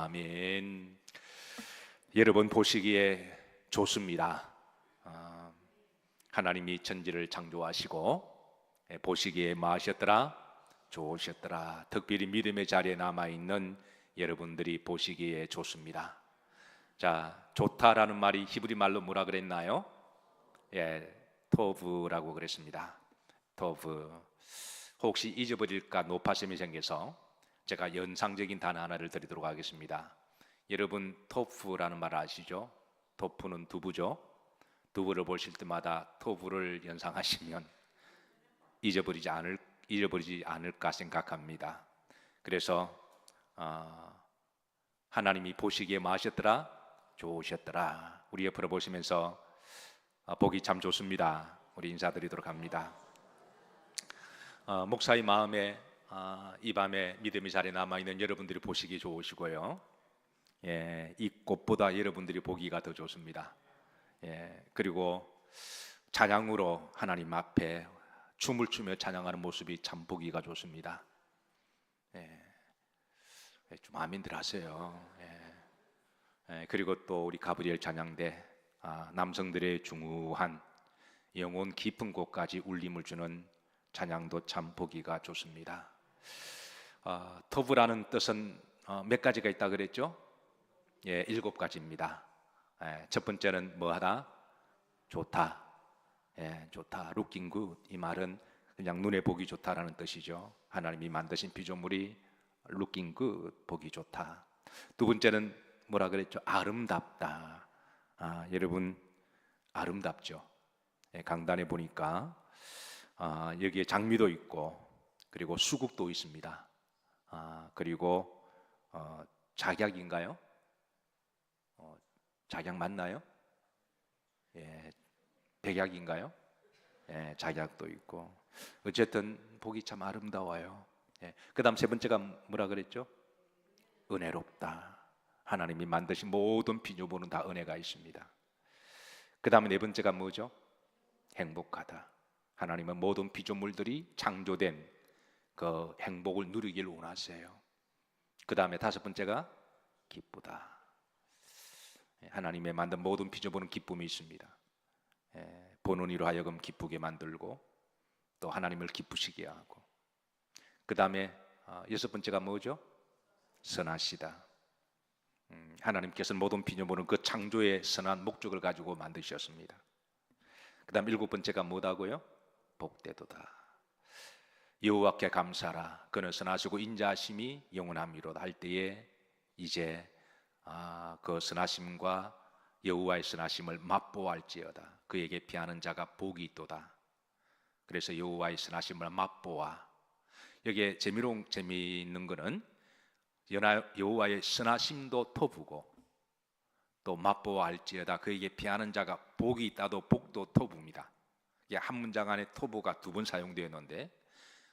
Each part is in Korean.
아멘. 여러분 보시기에 좋습니다. 하나님이 천지를 창조하시고 보시기에 마하셨더라, 좋으셨더라. 특별히 믿음의 자리에 남아있는 여러분들이 보시기에 좋습니다. 자, 좋다라는 말이 히브리 말로 뭐라 그랬나요? 토브라고 그랬습니다. 토브. 혹시 잊어버릴까 노파심이 생겨서 제가 연상적인 단어 하나를 드리도록 하겠습니다. 여러분 토프라는 말 아시죠? 토프는 두부죠. 두부를 보실 때마다 토부를 연상하시면 잊어버리지 않을까 생각합니다. 그래서 하나님이 보시기에 마하셨더라, 좋으셨더라. 우리 옆으로 보시면서 보기 참 좋습니다. 우리 인사드리도록 합니다. 목사의 마음에 이 밤에 믿음의 자리에 남아있는 여러분들이 보시기 좋으시고요, 이 꽃보다 여러분들이 보기가 더 좋습니다. 그리고 찬양으로 하나님 앞에 춤을 추며 찬양하는 모습이 참 보기가 좋습니다. 좀 아멘들 하세요. 그리고 또 우리 가브리엘 찬양대 남성들의 중후한 영혼 깊은 곳까지 울림을 주는 찬양도 참 보기가 좋습니다. 토브라는 뜻은 몇 가지가 있다 그랬죠? 7가지입니다. 첫 번째는 뭐하다? 좋다. 좋다. looking good. 이 말은 그냥 눈에 보기 좋다라는 뜻이죠. 하나님이 만드신 피조물이 looking good, 보기 좋다. 두 번째는 뭐라 그랬죠? 아름답다. 여러분 아름답죠? 강단에 보니까 여기에 장미도 있고 그리고 수국도 있습니다. 그리고 작약인가요? 작약 맞나요? 백약인가요? 작약도 있고 어쨌든 보기 참 아름다워요. 그 다음 세 번째가 뭐라 그랬죠? 은혜롭다. 하나님이 만드신 모든 피조물은 다 은혜가 있습니다. 그 다음에 네 번째가 뭐죠? 행복하다. 하나님은 모든 피조물들이 창조된 그 행복을 누리길 원하세요. 그 다음에 다섯 번째가 기쁘다. 하나님의 만든 모든 피조물은 기쁨이 있습니다. 보는 이로 하여금 기쁘게 만들고 또 하나님을 기쁘시게 하고, 그 다음에 여섯 번째가 뭐죠? 선하시다. 하나님께서는 모든 피조물은 그 창조의 선한 목적을 가지고 만드셨습니다. 그 다음 일곱 번째가 뭐다고요? 복되도다. 여호와께 감사하라. 그는 선하시고 인자하심이 영원함이로다 할 때에 이제 그 선하심과 여호와의 선하심을 맛보아할지어다. 그에게 피하는 자가 복이 있도다. 그래서 여호와의 선하심을 맛보아. 여기에 재미있는 거는 여호와의 선하심도 토부고 또 맛보아할지어다. 그에게 피하는 자가 복이 있다도 복도 토부입니다. 이게 한 문장 안에 토부가 두 번 사용되어 있는데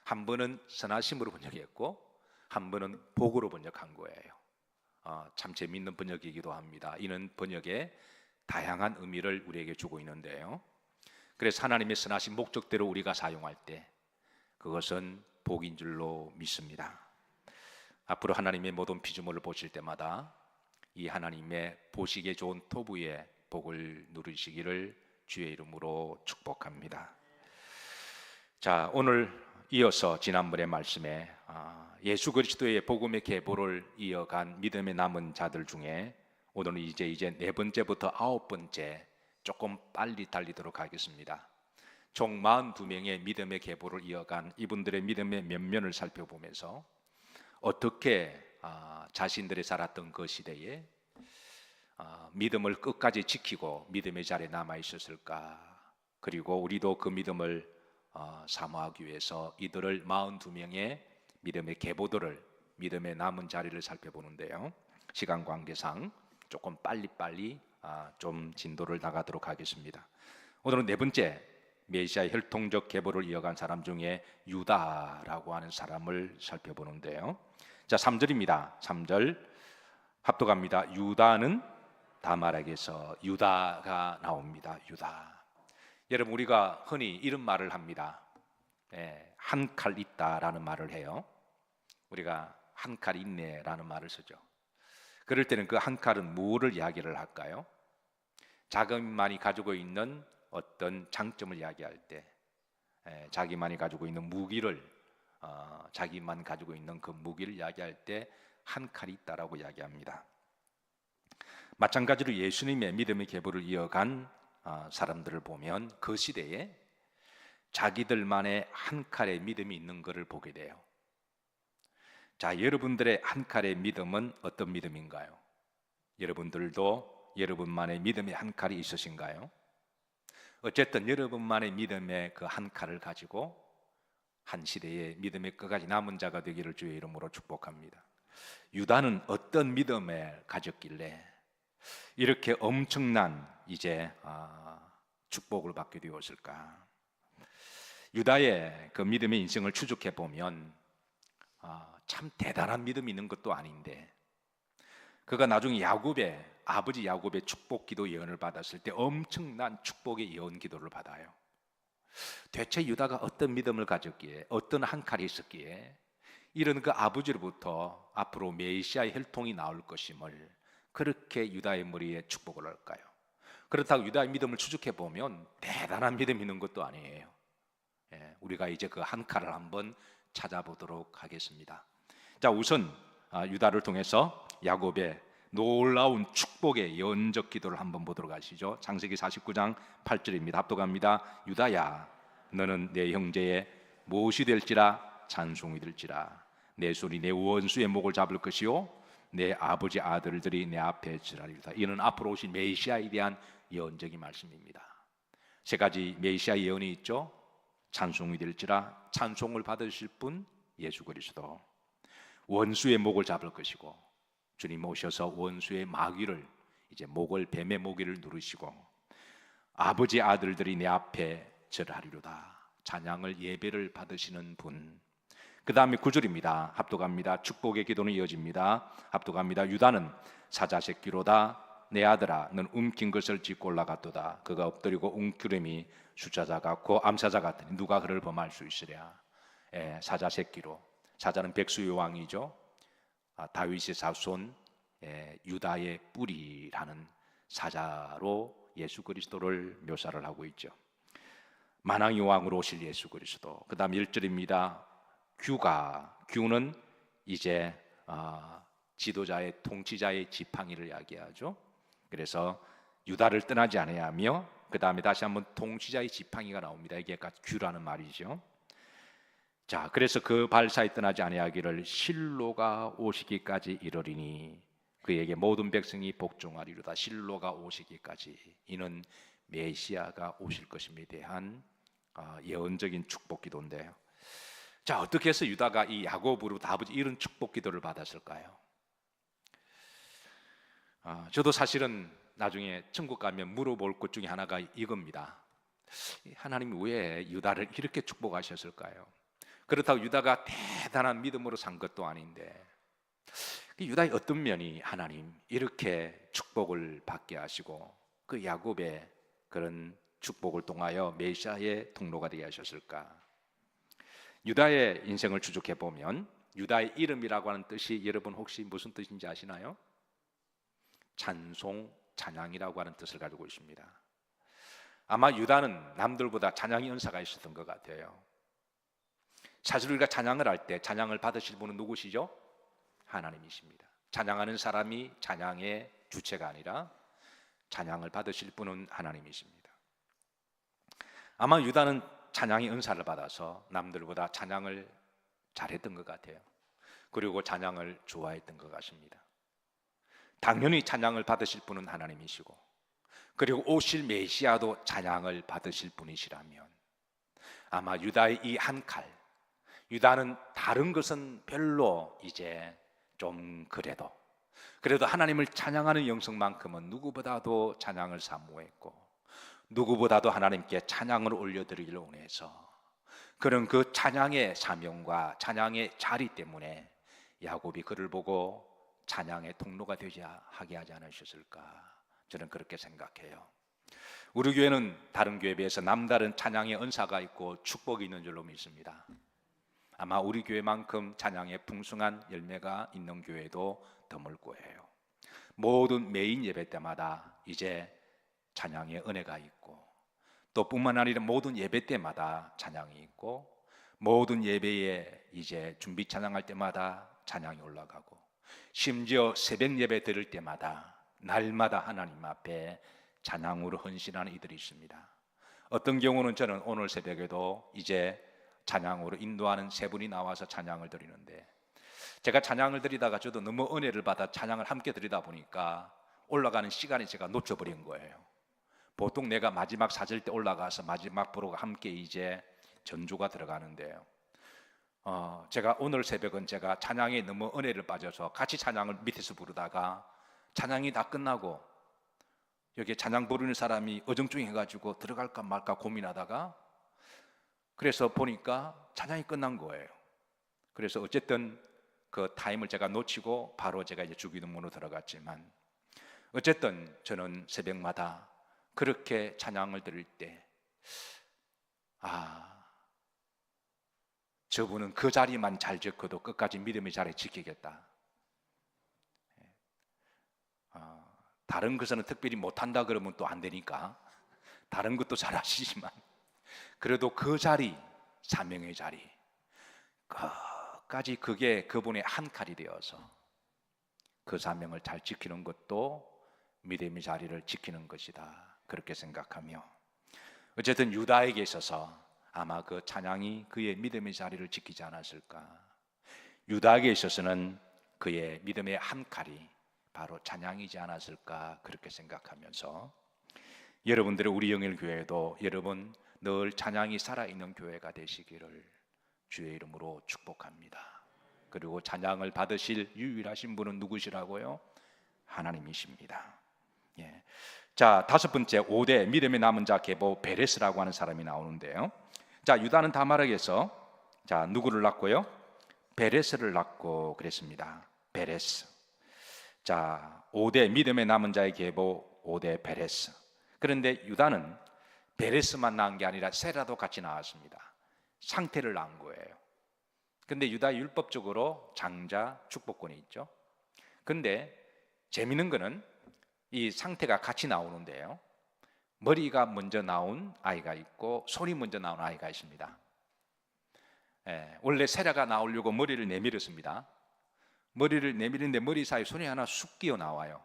한 번은 선하심으로 번역했고 한 번은 복으로 번역한 거예요. 참 재미있는 번역이기도 합니다. 이는 번역에 다양한 의미를 우리에게 주고 있는데요, 그래서 하나님의 선하신 목적대로 우리가 사용할 때 그것은 복인 줄로 믿습니다. 앞으로 하나님의 모든 피조물을 보실 때마다 이 하나님의 보시기에 좋은 토부의 복을 누리시기를 주의 이름으로 축복합니다. 자, 오늘 이어서 지난번의 말씀에 예수 그리스도의 복음의 계보를 이어간 믿음의 남은 자들 중에 오늘은 이제 네 번째부터 아홉 번째 조금 빨리 달리도록 하겠습니다. 총 42명의 믿음의 계보를 이어간 이분들의 믿음의 면면을 살펴보면서 어떻게 자신들이 살았던 그 시대에 믿음을 끝까지 지키고 믿음의 자리에 남아 있었을까, 그리고 우리도 그 믿음을 사모하기 위해서 이들을 42명의 믿음의 계보들을, 믿음의 남은 자리를 살펴보는데요, 시간 관계상 조금 빨리빨리 좀 진도를 나가도록 하겠습니다. 오늘은 네 번째 메시아의 혈통적 계보를 이어간 사람 중에 유다라고 하는 사람을 살펴보는데요, 자 3절입니다. 3절 합독합니다. 유다는 다말에게서, 유다가 나옵니다. 유다. 여러분 우리가 흔히 이런 말을 합니다. 한 칼 있다라는 말을 해요. 우리가 한 칼 있네라는 말을 쓰죠. 그럴 때는 그 한 칼은 무엇을 이야기를 할까요? 자기만이 가지고 있는 어떤 장점을 이야기할 때, 자기만이 가지고 있는 무기를, 자기만 가지고 있는 그 무기를 이야기할 때 한 칼이 있다라고 이야기합니다. 마찬가지로 예수님의 믿음의 계보를 이어간 사람들을 보면 그 시대에 자기들만의 한 칼의 믿음이 있는 것을 보게 돼요. 자, 여러분들의 한 칼의 믿음은 어떤 믿음인가요? 여러분들도 여러분만의 믿음의 한 칼이 있으신가요? 어쨌든 여러분만의 믿음의 그 한 칼을 가지고 한 시대의 믿음의 끝까지 남은 자가 되기를 주의 이름으로 축복합니다. 유다는 어떤 믿음을 가졌길래 이렇게 엄청난 이제 축복을 받게 되었을까? 유다의 그 믿음의 인생을 추적해 보면 참 대단한 믿음이 있는 것도 아닌데, 그가 나중에 아버지 야곱의 축복 기도 예언을 받았을 때 엄청난 축복의 예언 기도를 받아요. 대체 유다가 어떤 믿음을 가졌기에, 어떤 한 칼이 있었기에 이런 그 아버지로부터 앞으로 메시아의 혈통이 나올 것임을 그렇게 유다의 머리에 축복을 할까요? 그렇다고 유다의 믿음을 추적해 보면 대단한 믿음이 있는 것도 아니에요. 우리가 이제 그 한 칼을 한번 찾아보도록 하겠습니다. 자, 우선 유다를 통해서 야곱의 놀라운 축복의 예언적 기도를 한번 보도록 하시죠. 창세기 49장 8절입니다. 합독합니다. 유다야, 너는 내 형제의 무엇이 될지라 찬송이 될지라. 내 손이 내 원수의 목을 잡을 것이요 내 아버지 아들들이 내 앞에 절하리로다. 이는 앞으로 오신 메시아에 대한 예언적인 말씀입니다. 세 가지 메시아 예언이 있죠. 찬송이 될지라, 찬송을 받으실 분 예수 그리스도. 원수의 목을 잡을 것이고, 주님 오셔서 원수의 마귀를, 이제 목을, 뱀의 모기를 누르시고, 아버지 아들들이 내 앞에 절하리로다. 찬양을, 예배를 받으시는 분. 그 다음에 9절입니다. 합독합니다. 축복의 기도는 이어집니다. 합독합니다. 유다는 사자 새끼로다. 내 아들아, 넌 움킨 것을 짚고 올라갔도다. 그가 엎드리고 웅크림이 숫자자 같고 암사자 같으니 누가 그를 범할 수 있으랴. 사자 새끼로. 사자는 백수의 왕이죠. 다윗의 자손, 유다의 뿌리라는 사자로 예수 그리스도를 묘사를 하고 있죠. 만왕의 왕으로 오실 예수 그리스도. 그 다음 1절입니다. 규는 이제 지도자의, 통치자의 지팡이를 이야기하죠. 그래서 유다를 떠나지 아니하며, 그 다음에 다시 한번 통치자의 지팡이가 나옵니다. 이게 규라는 말이죠. 자, 그래서 그 발 사이 떠나지 아니하기를 실로가 오시기까지 이르리니 그에게 모든 백성이 복종하리로다. 실로가 오시기까지. 이는 메시아가 오실 것임에 대한 예언적인 축복 기도인데요. 자, 어떻게 해서 유다가 이 야곱으로부터 아버지 이런 축복 기도를 받았을까요? 저도 사실은 나중에 천국 가면 물어볼 것 중에 하나가 이겁니다. 하나님이 왜 유다를 이렇게 축복하셨을까요? 그렇다고 유다가 대단한 믿음으로 산 것도 아닌데, 유다의 어떤 면이 하나님 이렇게 축복을 받게 하시고 그 야곱의 그런 축복을 통하여 메시아의 통로가 되게 하셨을까? 유다의 인생을 추적해 보면 유다의 이름이라고 하는 뜻이 여러분 혹시 무슨 뜻인지 아시나요? 찬송, 찬양이라고 하는 뜻을 가지고 있습니다. 아마 유다는 남들보다 찬양의 은사가 있었던 것 같아요. 사실 우리가 찬양을 할 때 찬양을 받으실 분은 누구시죠? 하나님이십니다. 찬양하는 사람이 찬양의 주체가 아니라 찬양을 받으실 분은 하나님이십니다. 아마 유다는 찬양의 은사를 받아서 남들보다 찬양을 잘했던 것 같아요. 그리고 찬양을 좋아했던 것 같습니다. 당연히 찬양을 받으실 분은 하나님이시고, 그리고 오실 메시아도 찬양을 받으실 분이시라면 아마 유다의 이 한 칼, 유다는 다른 것은 별로 이제 좀 그래도 하나님을 찬양하는 영성만큼은 누구보다도 찬양을 사모했고, 누구보다도 하나님께 찬양을 올려드리기를 원해서 그런 그 찬양의 사명과 찬양의 자리 때문에 야곱이 그를 보고 찬양의 통로가 하게 하지 않으셨을까? 저는 그렇게 생각해요. 우리 교회는 다른 교회에 비해서 남다른 찬양의 은사가 있고 축복이 있는 줄로 믿습니다. 아마 우리 교회만큼 찬양의 풍성한 열매가 있는 교회도 드물 거예요. 모든 메인 예배 때마다 이제 찬양의 은혜가 있고, 또 뿐만 아니라 모든 예배 때마다 찬양이 있고, 모든 예배에 이제 준비 찬양할 때마다 찬양이 올라가고, 심지어 새벽 예배 드릴 때마다 날마다 하나님 앞에 찬양으로 헌신하는 이들이 있습니다. 어떤 경우는 저는 오늘 새벽에도 이제 찬양으로 인도하는 세 분이 나와서 찬양을 드리는데, 제가 찬양을 드리다가 저도 너무 은혜를 받아 찬양을 함께 드리다 보니까 올라가는 시간이 제가 놓쳐버린 거예요. 보통 내가 마지막 사절 때 올라가서 마지막 부르고 함께 이제 전주가 들어가는데요. 제가 오늘 새벽은 제가 찬양에 너무 은혜를 빠져서 같이 찬양을 밑에서 부르다가 찬양이 다 끝나고 여기 찬양 부르는 사람이 어정쩡해가지고 들어갈까 말까 고민하다가, 그래서 보니까 찬양이 끝난 거예요. 그래서 어쨌든 그 타임을 제가 놓치고 바로 제가 이제 주기도문으로 들어갔지만, 어쨌든 저는 새벽마다 그렇게 찬양을 드릴 때, 저분은 그 자리만 잘 지켜도 끝까지 믿음의 자리 지키겠다. 다른 것은 특별히 못한다 그러면 또 안 되니까 다른 것도 잘 하시지만, 그래도 그 자리, 사명의 자리 끝까지 그게 그분의 한 칼이 되어서 그 사명을 잘 지키는 것도 믿음의 자리를 지키는 것이다, 그렇게 생각하며, 어쨌든 유다에게 있어서 아마 그 찬양이 그의 믿음의 자리를 지키지 않았을까. 유다에게 있어서는 그의 믿음의 한 칼이 바로 찬양이지 않았을까, 그렇게 생각하면서, 여러분들의 우리 영일교회도 여러분 늘 찬양이 살아있는 교회가 되시기를 주의 이름으로 축복합니다. 그리고 찬양을 받으실 유일하신 분은 누구시라고요? 하나님이십니다. 예. 자, 다섯 번째, 5대 믿음의 남은 자 계보 베레스라고 하는 사람이 나오는데요. 자, 유다는 다말에게서 자, 누구를 낳고요? 베레스를 낳고 그랬습니다. 베레스. 자, 5대 믿음의 남은 자의 계보 5대 베레스. 그런데 유다는 베레스만 낳은 게 아니라 세라도 같이 낳았습니다. 상태를 낳은 거예요. 근데 유다 율법적으로 장자 축복권이 있죠. 근데 재미있는 거는 이 상태가 같이 나오는데요, 머리가 먼저 나온 아이가 있고 손이 먼저 나온 아이가 있습니다. 원래 세라가 나오려고 머리를 내밀었습니다. 머리를 내밀는데 머리 사이 손이 하나 쑥 끼어 나와요.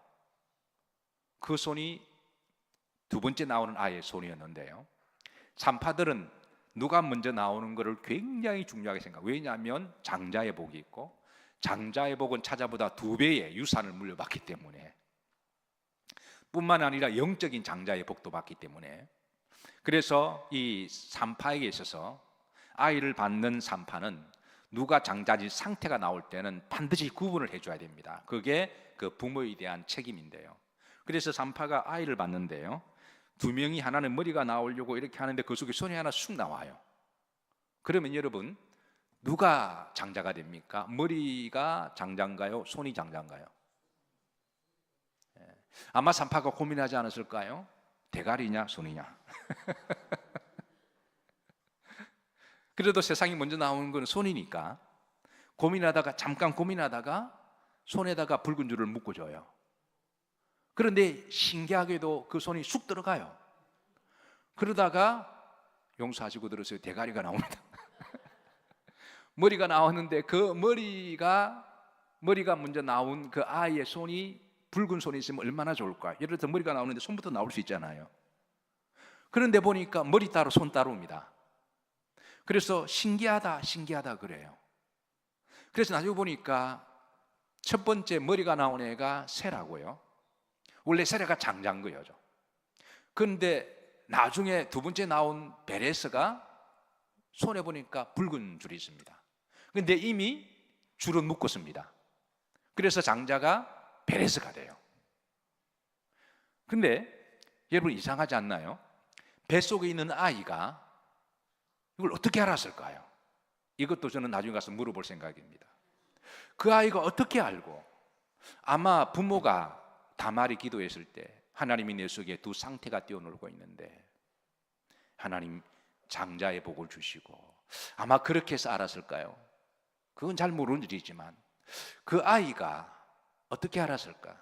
그 손이 두 번째 나오는 아이의 손이었는데요, 산파들은 누가 먼저 나오는 것을 굉장히 중요하게 생각해요. 왜냐하면 장자의 복이 있고, 장자의 복은 차자보다 2배의 유산을 물려받기 때문에, 뿐만 아니라 영적인 장자의 복도 받기 때문에, 그래서 이 산파에게 있어서 아이를 받는 산파는 누가 장자지 상태가 나올 때는 반드시 구분을 해줘야 됩니다. 그게 그 부모에 대한 책임인데요. 그래서 산파가 아이를 받는데요, 2명이 하나는 머리가 나오려고 이렇게 하는데 그 속에 손이 하나 쑥 나와요. 그러면 여러분, 누가 장자가 됩니까? 머리가 장자인가요? 손이 장자인가요? 아마 산파가 고민하지 않았을까요? 대가리냐 손이냐. 그래도 세상이 먼저 나오는 건 손이니까 고민하다가, 잠깐 고민하다가 손에다가 붉은 줄을 묶어줘요. 그런데 신기하게도 그 손이 쑥 들어가요. 그러다가 용서하시고 들으세요, 대가리가 나옵니다. 머리가 나왔는데 그 머리가 먼저 나온 그 아이의 손이 붉은 손이 있으면 얼마나 좋을까. 예를 들어 머리가 나오는데 손부터 나올 수 있잖아요. 그런데 보니까 머리 따로 손 따로입니다. 그래서 신기하다 그래요. 그래서 나중에 보니까 첫 번째 머리가 나온 애가 세라고요. 원래 세라가 장자인 거예요. 그런데 나중에 두 번째 나온 베레스가 손에 보니까 붉은 줄이 있습니다. 그런데 이미 줄은 묶었습니다. 그래서 장자가 베레스가 돼요. 근데 여러분 이상하지 않나요? 뱃속에 있는 아이가 이걸 어떻게 알았을까요? 이것도 저는 나중에 가서 물어볼 생각입니다. 그 아이가 어떻게 알고? 아마 부모가 다말이 기도했을 때 하나님이 내 속에 두 상태가 뛰어놀고 있는데 하나님 장자의 복을 주시고, 아마 그렇게 해서 알았을까요? 그건 잘 모르는 일이지만 그 아이가 어떻게 알았을까?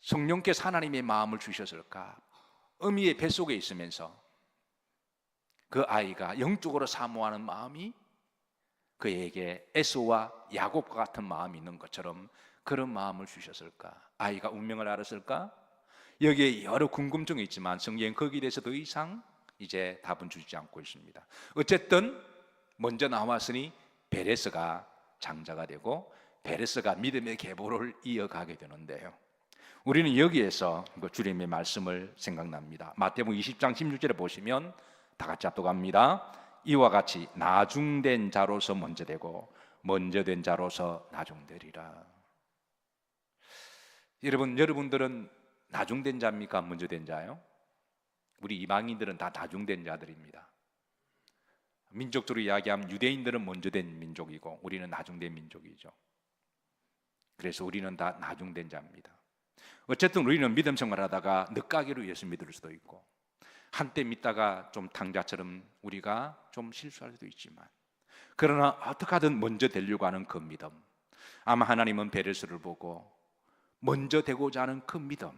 성령께서 하나님의 마음을 주셨을까? 어미의 뱃속에 있으면서 그 아이가 영적으로 사모하는 마음이 그에게 에서와 야곱과 같은 마음이 있는 것처럼 그런 마음을 주셨을까? 아이가 운명을 알았을까? 여기에 여러 궁금증이 있지만 성경은 거기에 대해서 더 이상 이제 답은 주지 않고 있습니다. 어쨌든 먼저 나왔으니 베레스가 장자가 되고 베레스가 믿음의 계보를 이어가게 되는데요, 우리는 여기에서 주님의 말씀을 생각납니다. 마태복음 20장 16절에 보시면 다 같이 합독합니다. 이와 같이 나중된 자로서 먼저 되고 먼저 된 자로서 나중되리라. 여러분들은 나중된 자입니까? 먼저 된 자요? 우리 이방인들은 다 나중된 자들입니다. 민족적으로 이야기하면 유대인들은 먼저 된 민족이고 우리는 나중된 민족이죠. 그래서 우리는 다 나중된 자입니다. 어쨌든 우리는 믿음 생활하다가 늦가기로 예수 믿을 수도 있고 한때 믿다가 좀 탕자처럼 우리가 좀 실수할 수도 있지만, 그러나 어떻게 하든 먼저 되려고 하는 그 믿음, 아마 하나님은 베레스를 보고 먼저 되고자 하는 그 믿음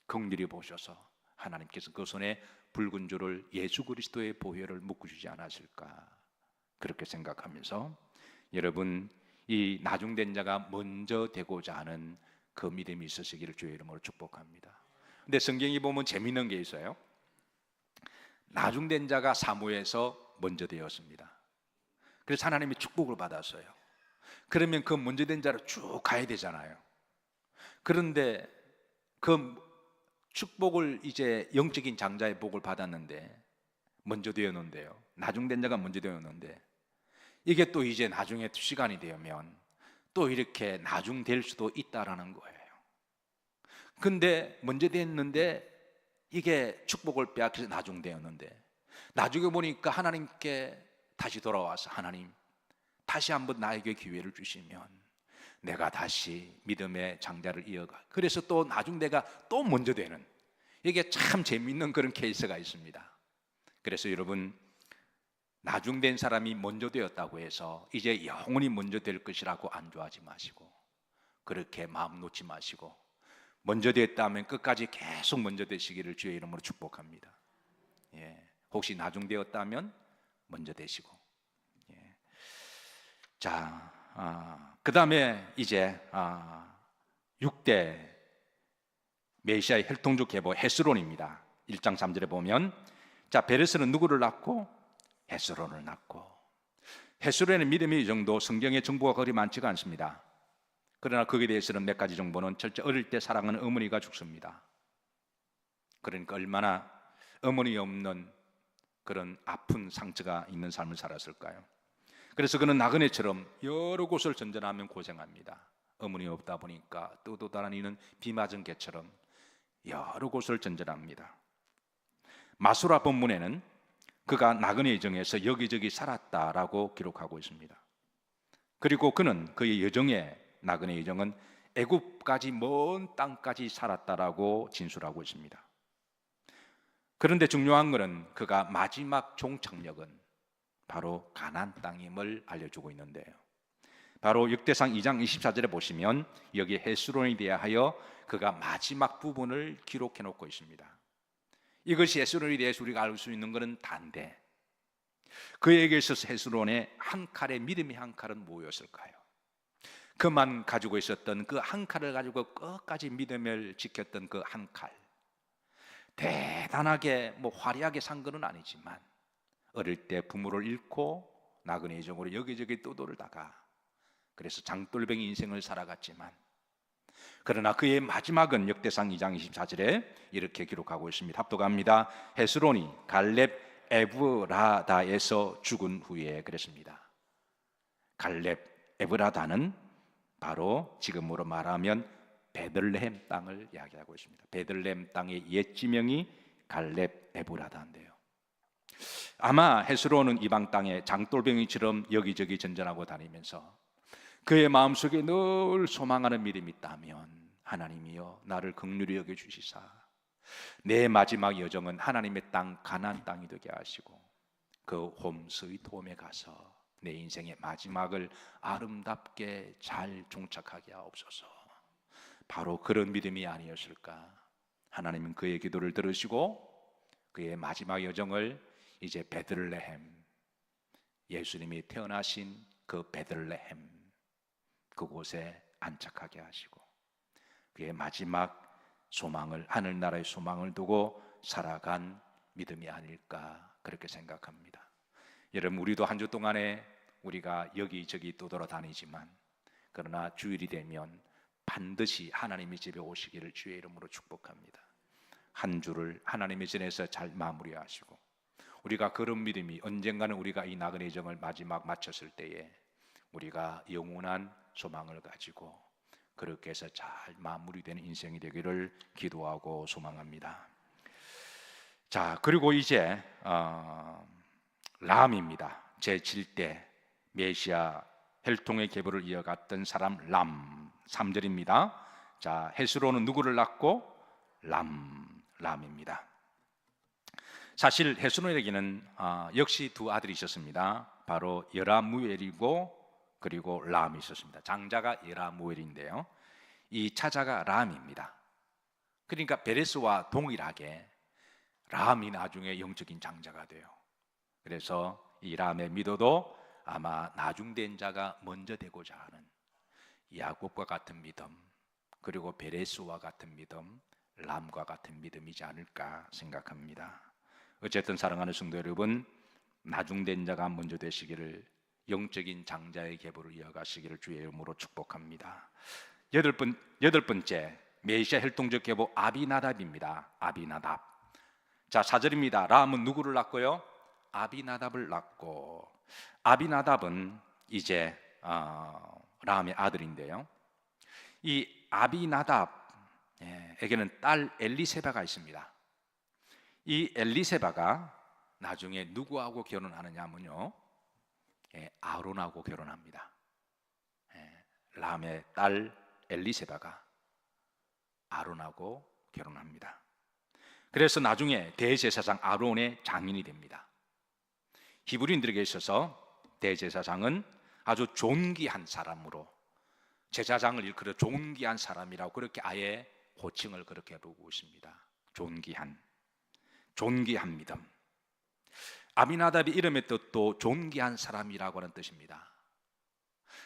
긍휼히 보셔서 하나님께서 그 손에 붉은 줄을 예수 그리스도의 보혈을 묶어주지 않았을까, 그렇게 생각하면서 여러분 이 나중된 자가 먼저 되고자 하는 그 믿음이 있으시기를 주의 이름으로 축복합니다. 근데 성경이 보면 재미있는 게 있어요. 나중된 자가 사무에서 먼저 되었습니다. 그래서 하나님이 축복을 받았어요. 그러면 그 먼저 된 자로 쭉 가야 되잖아요. 그런데 그 축복을 이제 영적인 장자의 복을 받았는데 먼저 되었는데요, 나중된 자가 먼저 되었는데 이게 또 이제 나중에 시간이 되면 또 이렇게 나중될 수도 있다라는 거예요. 근데 먼저 됐는데 이게 축복을 빼앗겨서 나중되었는데 나중에 보니까 하나님께 다시 돌아와서 하나님 다시 한번 나에게 기회를 주시면 내가 다시 믿음의 장자를 이어가, 그래서 또 나중 내가 또 먼저 되는, 이게 참 재미있는 그런 케이스가 있습니다. 그래서 여러분 나중된 사람이 먼저 되었다고 해서 이제 영원히 먼저 될 것이라고 안주하지 마시고 그렇게 마음 놓지 마시고 먼저 되었다면 끝까지 계속 먼저 되시기를 주의 이름으로 축복합니다. 예. 혹시 나중되었다면 먼저 되시고, 예. 자, 그 다음에 이제 6대 메시아의 혈통적 계보 헤스론입니다. 1장 3절에 보면, 자, 베레스는 누구를 낳고? 헤스론을 낳고. 헤스론의 믿음의 정도 성경의 정보가 그리 많지가 않습니다. 그러나 거기에 대해서는 몇 가지 정보는 첫째, 어릴 때 사랑하는 어머니가 죽습니다. 그러니까 얼마나 어머니 없는 그런 아픈 상처가 있는 삶을 살았을까요? 그래서 그는 나그네처럼 여러 곳을 전전하면 고생합니다. 어머니 없다 보니까 떠돌아다니는 비 맞은 개처럼 여러 곳을 전전합니다. 마수라 본문에는 그가 나그네 여정에서 여기저기 살았다라고 기록하고 있습니다. 그리고 그는 그의 여정에, 나그네 여정은 애굽까지 먼 땅까지 살았다라고 진술하고 있습니다. 그런데 중요한 것은 그가 마지막 종착역은 바로 가나안 땅임을 알려주고 있는데요, 바로 역대상 2장 24절에 보시면 여기 헤스론에 대하여 그가 마지막 부분을 기록해 놓고 있습니다. 이것이 헤스론에 대해서 우리가 알 수 있는 것은 단데, 그에게 있어서 헤스론의 한 칼의 믿음의 한 칼은 무엇이었을까요? 그만 가지고 있었던 그 한 칼을 가지고 끝까지 믿음을 지켰던 그 한 칼, 대단하게 화려하게 산 것은 아니지만 어릴 때 부모를 잃고 나그네 여정으로 여기저기 떠돌다가 그래서 장돌뱅이 인생을 살아갔지만, 그러나 그의 마지막은 역대상 2장 24절에 이렇게 기록하고 있습니다. 합독합니다. 헤스론이 갈렙 에브라다에서 죽은 후에 그랬습니다. 갈렙 에브라다는 바로 지금으로 말하면 베들레헴 땅을 이야기하고 있습니다. 베들레헴 땅의 옛 지명이 갈렙 에브라다인데요, 아마 헤스론은 이방 땅에 장돌뱅이처럼 여기저기 전전하고 다니면서 그의 마음속에 늘 소망하는 믿음이 있다면, 하나님이여 나를 긍휼히 여겨 주시사 내 마지막 여정은 하나님의 땅 가나안 땅이 되게 하시고 그 홈 스위트 홈에 가서 내 인생의 마지막을 아름답게 잘 종착하게 하옵소서. 바로 그런 믿음이 아니었을까. 하나님은 그의 기도를 들으시고 그의 마지막 여정을 이제 베들레헴, 예수님이 태어나신 그 베들레헴 그곳에 안착하게 하시고 그의 마지막 소망을, 하늘나라의 소망을 두고 살아간 믿음이 아닐까 그렇게 생각합니다. 여러분, 우리도 한 주 동안에 우리가 여기저기 떠돌아다니지만 그러나 주일이 되면 반드시 하나님의 집에 오시기를 주의 이름으로 축복합니다. 한 주를 하나님의 전에서 잘 마무리하시고 우리가 그런 믿음이 언젠가는 우리가 이 나그네 정을 마지막 마쳤을 때에 우리가 영원한 소망을 가지고 그렇게 해서 잘 마무리되는 인생이 되기를 기도하고 소망합니다. 자, 그리고 이제 람입니다. 제7대 메시아 혈통의 계보를 이어갔던 사람 람, 3절입니다. 자, 헤스로는 누구를 낳고? 람입니다. 사실 헤스론에게는 역시 두 아들이 있었습니다. 바로 여라무엘이고 그리고 람이 있었습니다. 장자가 여라무엘인데요, 이 차자가 람입니다. 그러니까 베레스와 동일하게 람이 나중에 영적인 장자가 돼요. 그래서 이 람의 믿어도 아마 나중된 자가 먼저 되고자 하는 야곱과 같은 믿음, 그리고 베레스와 같은 믿음, 람과 같은 믿음이지 않을까 생각합니다. 어쨌든 사랑하는 성도 여러분, 나중된 자가 먼저 되시기를, 영적인 장자의 계보를 이어가시기를 주의 이름으로 축복합니다. 여덟 번째 메시아 혈통적 계보 아비나답입니다. 아비나답. 자, 4절입니다. 람은 누구를 낳고요? 아비나답을 낳고, 아비나답은 이제 람의 아들인데요, 이 아비나답에게는 딸 엘리세바가 있습니다. 이 엘리세바가 나중에 누구하고 결혼하느냐 하면요, 아론하고 결혼합니다. 람의 딸 엘리세바가 아론하고 결혼합니다. 그래서 나중에 대제사장 아론의 장인이 됩니다. 히브리인들에게 있어서 대제사장은 아주 존귀한 사람으로, 제사장을 일컬어 존귀한 사람이라고 그렇게 아예 호칭을 그렇게 부르고 있습니다. 존귀한 믿음. 아미나답의 이름의 뜻도 존귀한 사람이라고 하는 뜻입니다.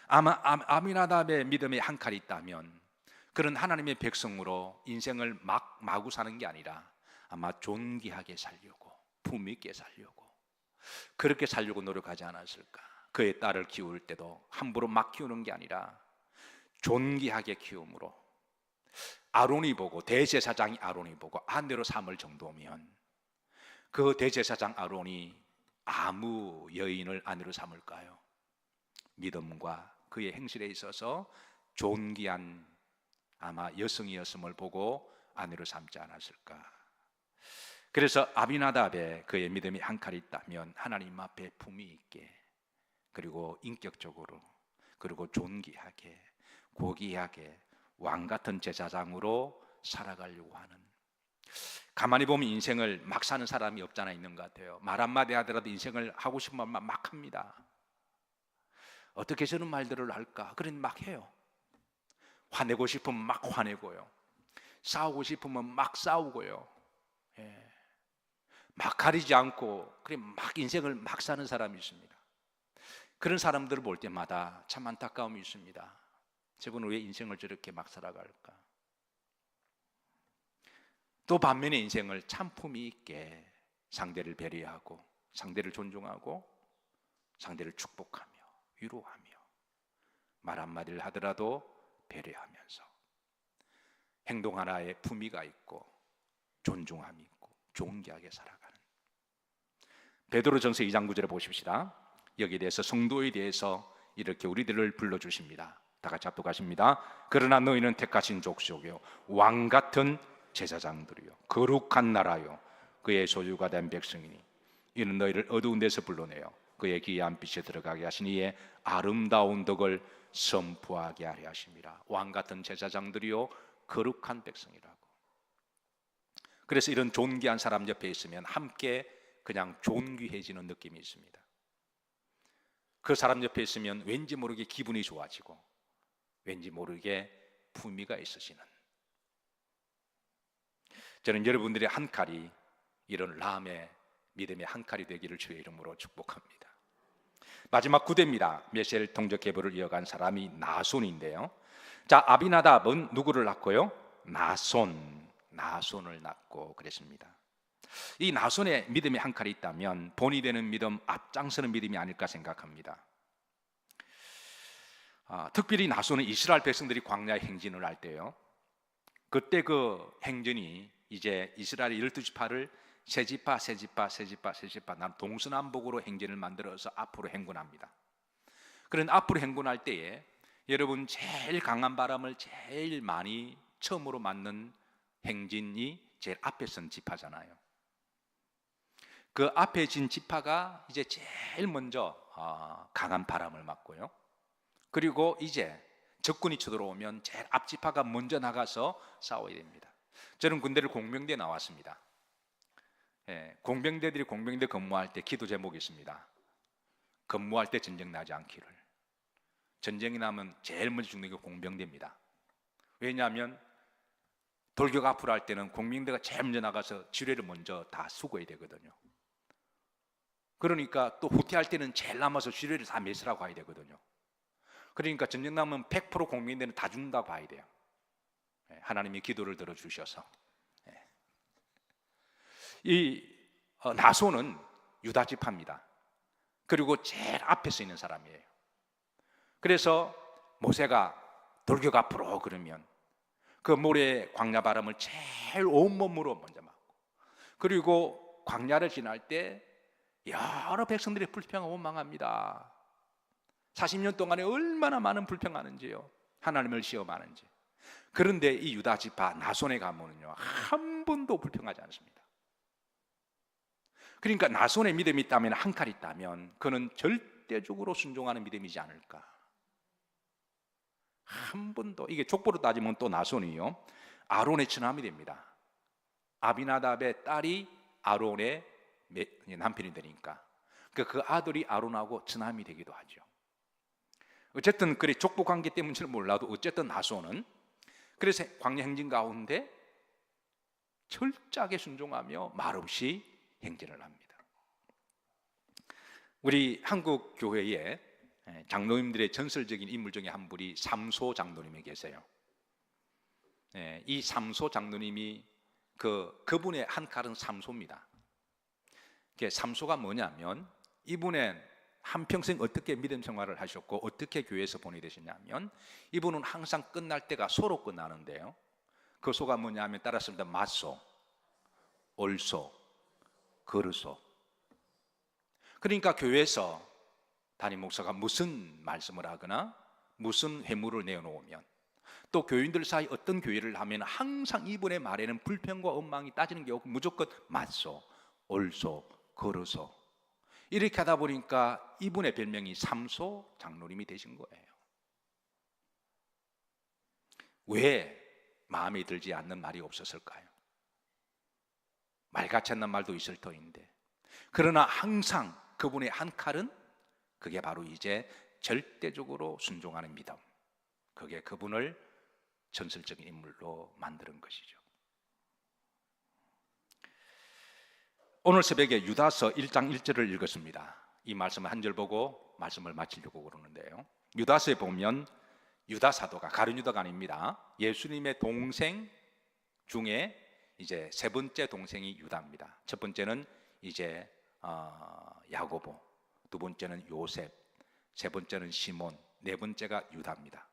아마 아미나답의 믿음에 한 칼이 있다면 그런 하나님의 백성으로 인생을 마구 사는 게 아니라 아마 존귀하게 살려고, 품위 있게 살려고, 그렇게 살려고 노력하지 않았을까. 그의 딸을 키울 때도 함부로 막 키우는 게 아니라 존귀하게 키움으로, 아론이 보고, 대제사장이 아론이 보고 아내로 삼을 정도면 그 대제사장 아론이 아무 여인을 아내로 삼을까요? 믿음과 그의 행실에 있어서 존귀한 아마 여성이었음을 보고 아내로 삼지 않았을까. 그래서 아비나답의 그의 믿음이 한 칼이 있다면 하나님 앞에 품위 있게, 그리고 인격적으로, 그리고 존귀하게, 고귀하게 왕같은 제사장으로 살아가려고 하는, 가만히 보면 인생을 막 사는 사람이 없잖아 있는 것 같아요. 말 한마디 하더라도 인생을 하고 싶은 말만 막 합니다. 어떻게 저런 말들을 할까? 그런 막 해요. 화내고 싶으면 막 화내고요, 싸우고 싶으면 막 싸우고요, 막 가리지 않고 그래 막 인생을 막 사는 사람이 있습니다. 그런 사람들을 볼 때마다 참 안타까움이 있습니다. 저분은 왜 인생을 저렇게 막 살아갈까? 또 반면에 인생을 참 품위 있게 상대를 배려하고, 상대를 존중하고, 상대를 축복하며 위로하며 말 한마디를 하더라도 배려하면서 행동 하나에 품위가 있고 존중함이 있고 존귀하게 살아가는, 베드로전서 2장 9절에 보십시다. 여기에 대해서, 성도에 대해서 이렇게 우리들을 불러주십니다. 다 같이 합독하십니다. 그러나 너희는 택하신 족속이요 왕같은 제사장들이요 거룩한 나라요 그의 소유가 된 백성이니 이는 너희를 어두운 데서 불러내어 그의 기이한 빛에 들어가게 하신 이의 아름다운 덕을 선포하게 하려 하심이라. 왕같은 제사장들이요 거룩한 백성이라고. 그래서 이런 존귀한 사람 옆에 있으면 함께 그냥 존귀해지는 느낌이 있습니다. 그 사람 옆에 있으면 왠지 모르게 기분이 좋아지고 왠지 모르게 품위가 있으시는, 저는 여러분들의 한 칼이 이런 라함의 믿음의 한 칼이 되기를 주의 이름으로 축복합니다. 마지막 9대입니다. 메셀 동족 계보를 이어간 사람이 나손인데요. 자, 아비나답은 누구를 낳고요? 나손을 낳고 그랬습니다. 이 나손의 믿음의 한 칼이 있다면 본이 되는 믿음, 앞장서는 믿음이 아닐까 생각합니다. 특별히 나손은 이스라엘 백성들이 광야에 행진을 할 때요, 그때 그 행진이 이제 이스라엘 12지파를 세지파 난 동서남북으로 행진을 만들어서 앞으로 행군합니다. 그런 앞으로 행군할 때에 여러분 제일 강한 바람을 제일 많이 처음으로 맞는 행진이 제일 앞에 선 지파잖아요. 그 앞에 진 지파가 이제 제일 먼저 강한 바람을 맞고요, 그리고 이제 적군이 쳐들어오면 제일 앞 지파가 먼저 나가서 싸워야 됩니다. 저는 군대를 공병대에 나왔습니다. 공병대들이 공병대 근무할 때 기도 제목이 있습니다. 근무할 때 전쟁 나지 않기를. 전쟁이 나면 제일 먼저 죽는 게 공병대입니다. 왜냐하면 돌격 앞으로 할 때는 공병대가 제일 먼저 나가서 지뢰를 먼저 다 수거해야 되거든요. 그러니까 또 후퇴할 때는 제일 남아서 지뢰를 다 매설하고 가야 되거든요. 그러니까 전쟁 나면 100% 공병대는 다 죽는다고 봐야 돼요. 하나님이 기도를 들어주셔서. 이 나손은 유다 지파입니다. 그리고 제일 앞에 서 있는 사람이에요. 그래서 모세가 돌격 앞으로 그러면 그 모래의 광야 바람을 제일 온몸으로 먼저 맞고, 그리고 광야를 지날 때 여러 백성들의 불평을 원망합니다. 40년 동안에 얼마나 많은 불평하는지요, 하나님을 시험하는지. 그런데 이 유다 지파 나손에 가면은요, 한 번도 불평하지 않습니다. 그러니까 나손의 믿음이 있다면, 한 칼이 있다면 그는 절대적으로 순종하는 믿음이지 않을까. 한 번도, 이게 족보로 따지면 또 나손이요, 아론의 처남이 됩니다. 아비나답의 딸이 아론의 남편이 되니까 그 아들이 아론하고 처남이 되기도 하죠. 어쨌든 그래, 족보 관계 때문인지는 몰라도 어쨌든 나손은 그래서 광야 행진 가운데 철저하게 순종하며 말없이 행진을 합니다. 우리 한국 교회에 장로님들의 전설적인 인물 중에 한 분이 삼소 장로님이 계세요. 이 삼소 장로님이 그분의 한 칼은 삼소입니다. 삼소가 뭐냐면, 이분은 한평생 어떻게 믿음 생활을 하셨고 어떻게 교회에서 보내되셨냐면, 이분은 항상 끝날 때가 소로 끝나는데요, 그 소가 뭐냐면 따랐습니다. 맞소, 올소, 거르소. 그러니까 교회에서 담임 목사가 무슨 말씀을 하거나 무슨 회물을 내어놓으면, 또 교인들 사이 어떤 교회를 하면 항상 이분의 말에는 불평과 원망이 따지는 게 없고 무조건 맞소, 올소, 거르소. 이렇게 하다 보니까 이분의 별명이 삼소 장로님이 되신 거예요. 왜 마음에 들지 않는 말이 없었을까요? 말같지 않는 말도 있을 터인데, 그러나 항상 그분의 한 칼은 그게 바로 이제 절대적으로 순종하는 믿음, 그게 그분을 전설적인 인물로 만드는 것이죠. 오늘 새벽에 유다서 1장 1절을 읽었습니다. 이 말씀을 한 절 보고 말씀을 마치려고 그러는데요, 유다서에 보면 유다 사도가, 가룟 유다가 아닙니다, 예수님의 동생 중에 이제 세 번째 동생이 유다입니다. 첫 번째는 이제 야고보, 두 번째는 요셉, 세 번째는 시몬, 네 번째가 유다입니다.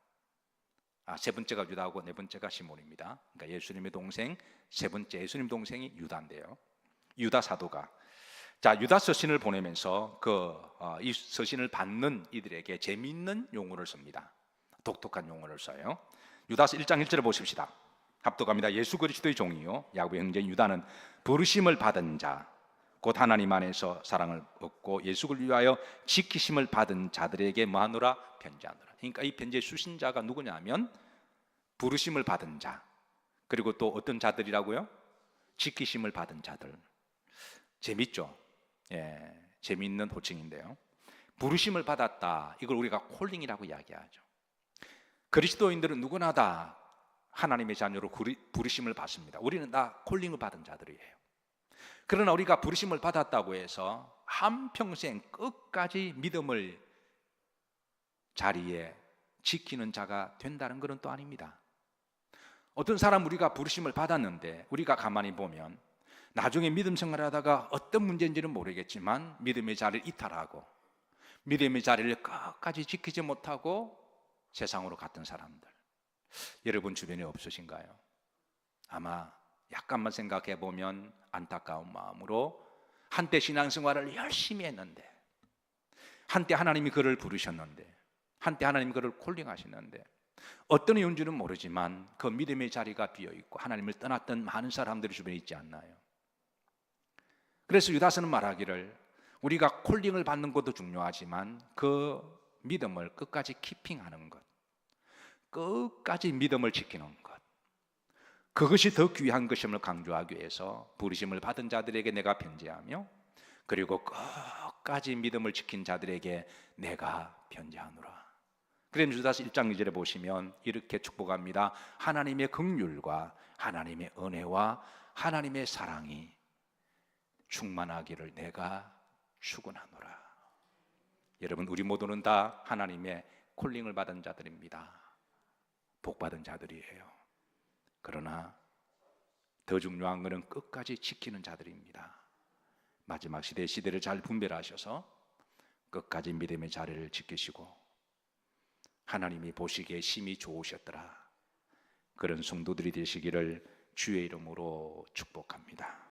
세 번째가 유다고 네 번째가 시몬입니다. 그러니까 예수님의 동생 세 번째, 예수님 동생이 유다인데요, 유다 사도가 유다 서신을 보내면서 이 서신을 받는 이들에게 재미있는 용어를 씁니다. 독특한 용어를 써요. 유다서 1장 1절을 보십시다. 합독합니다. 예수 그리스도의 종이요 야고보의 형제인 유다는 부르심을 받은 자, 곧 하나님 안에서 사랑을 얻고 예수를 위하여 지키심을 받은 자들에게 뭐하노라? 편지하노라. 그러니까 이 편지의 수신자가 누구냐면 부르심을 받은 자, 그리고 또 어떤 자들이라고요? 지키심을 받은 자들. 재밌죠? 재미있는 호칭인데요, 부르심을 받았다, 이걸 우리가 콜링이라고 이야기하죠. 그리스도인들은 누구나 다 하나님의 자녀로 부르심을 받습니다. 우리는 다 콜링을 받은 자들이에요. 그러나 우리가 부르심을 받았다고 해서 한평생 끝까지 믿음을 자리에 지키는 자가 된다는 것은 또 아닙니다. 어떤 사람 우리가 부르심을 받았는데 우리가 가만히 보면 나중에 믿음 생활하다가 어떤 문제인지는 모르겠지만 믿음의 자리를 이탈하고 믿음의 자리를 끝까지 지키지 못하고 세상으로 갔던 사람들, 여러분 주변에 없으신가요? 아마 약간만 생각해 보면 안타까운 마음으로 한때 신앙생활을 열심히 했는데, 한때 하나님이 그를 부르셨는데, 한때 하나님이 그를 콜링하셨는데 어떤 이유인지는 모르지만 그 믿음의 자리가 비어있고 하나님을 떠났던 많은 사람들이 주변에 있지 않나요? 그래서 유다서는 말하기를 우리가 콜링을 받는 것도 중요하지만 그 믿음을 끝까지 키핑하는 것, 끝까지 믿음을 지키는 것, 그것이 더 귀한 것임을 강조하기 위해서 부르심을 받은 자들에게 내가 편지하며 그리고 끝까지 믿음을 지킨 자들에게 내가 편지하노라. 그래서 유다서 1장 2절에 보시면 이렇게 축복합니다. 하나님의 긍휼과 하나님의 은혜와 하나님의 사랑이 충만하기를 내가 축원하노라. 여러분, 우리 모두는 다 하나님의 콜링을 받은 자들입니다. 복 받은 자들이에요. 그러나 더 중요한 것은 끝까지 지키는 자들입니다. 마지막 시대를 잘 분별하셔서 끝까지 믿음의 자리를 지키시고 하나님이 보시기에 심히 좋으셨더라, 그런 성도들이 되시기를 주의 이름으로 축복합니다.